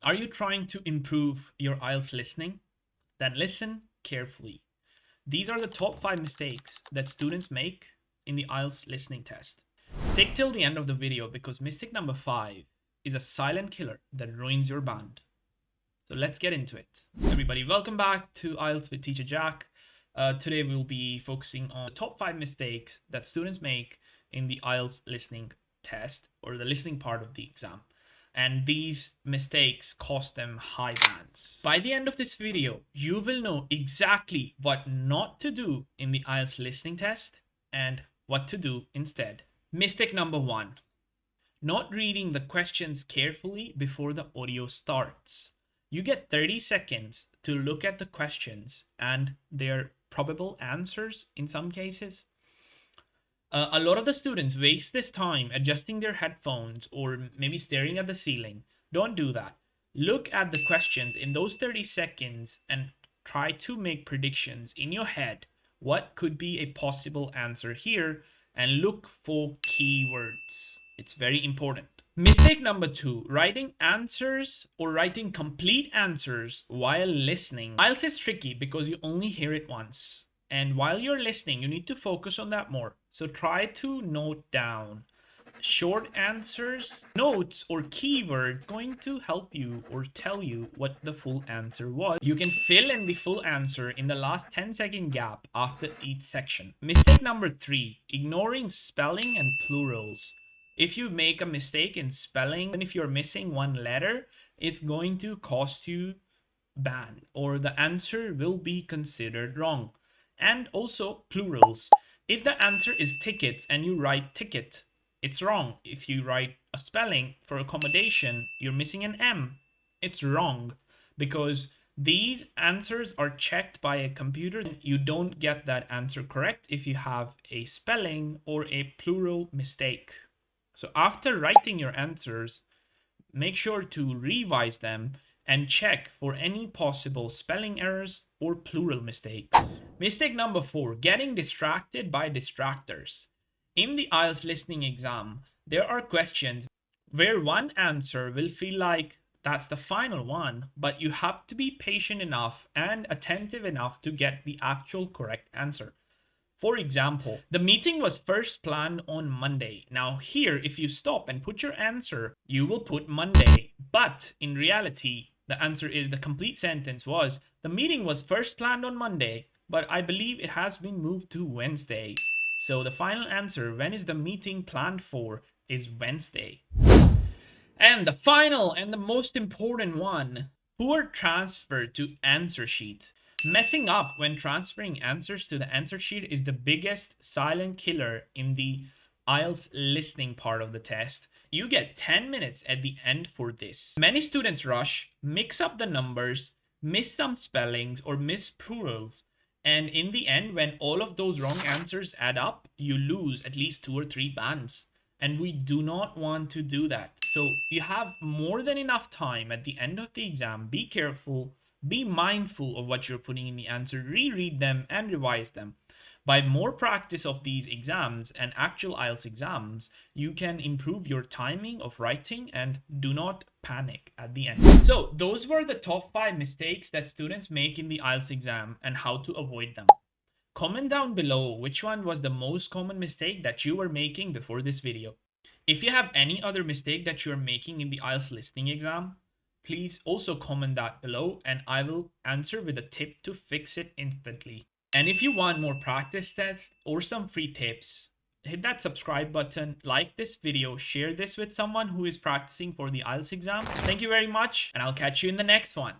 Are you trying to improve your IELTS listening? Then listen carefully. These are the top 5 mistakes that students make in the IELTS listening test. Stick till the end of the video because mistake number 5 is a silent killer that ruins your band. So let's get into it. Everybody, welcome back to IELTS with Teacher Jack. Today we'll be focusing on the top 5 mistakes that students make in the IELTS listening test or the listening part of the exam. And these mistakes cost them high bands. By the end of this video, you will know exactly what not to do in the IELTS listening test and what to do instead. Mistake number 1. Not reading the questions carefully before the audio starts. You get 30 seconds to look at the questions and their probable answers in some cases. A lot of the students waste this time adjusting their headphones or maybe staring at the ceiling. Don't do that. Look at the questions in those 30 seconds and try to make predictions in your head. What could be a possible answer here? And look for keywords. It's very important. Mistake number 2, writing answers or writing complete answers while listening. IELTS is tricky because you only hear it once. And while you're listening, you need to focus on that more. So try to note down short answers, notes, or keywords going to help you or tell you what the full answer was. You can fill in the full answer in the last 10-second gap after each section. Mistake number 3, ignoring spelling and plurals. If you make a mistake in spelling and if you're missing one letter, it's going to cost you ban or the answer will be considered wrong. And also plurals. If the answer is tickets and you write ticket, it's wrong. If you write a spelling for accommodation, you're missing an M. It's wrong because these answers are checked by a computer. You don't get that answer correct if you have a spelling or a plural mistake. So after writing your answers, make sure to revise them and check for any possible spelling errors or plural mistakes. Mistake number 4, getting distracted by distractors. In the IELTS listening exam, there are questions where one answer will feel like that's the final one, but you have to be patient enough and attentive enough to get the actual correct answer. For example, the meeting was first planned on Monday. Now here, if you stop and put your answer, you will put Monday. But in reality, the answer is the complete sentence was, the meeting was first planned on Monday, but I believe it has been moved to Wednesday. So the final answer, when is the meeting planned for, is Wednesday. And the final and the most important one, poor transfer to answer sheet. Messing up when transferring answers to the answer sheet is the biggest silent killer in the IELTS listening part of the test. You get 10 minutes at the end for this. Many students rush, mix up the numbers, miss some spellings or miss plurals, and in the end, when all of those wrong answers add up, you lose at least 2 or 3 bands. And we do not want to do that. So you have more than enough time at the end of the exam. Be careful. Be mindful of what you're putting in the answer, reread them and revise them. By more practice of these exams and actual IELTS exams, you can improve your timing of writing and do not panic at the end. So those were the top 5 mistakes that students make in the IELTS exam and how to avoid them. Comment down below which one was the most common mistake that you were making before this video. If you have any other mistake that you are making in the IELTS listening exam, please also comment that below and I will answer with a tip to fix it instantly. And if you want more practice tests or some free tips, hit that subscribe button, like this video, share this with someone who is practicing for the IELTS exam. Thank you very much and I'll catch you in the next one.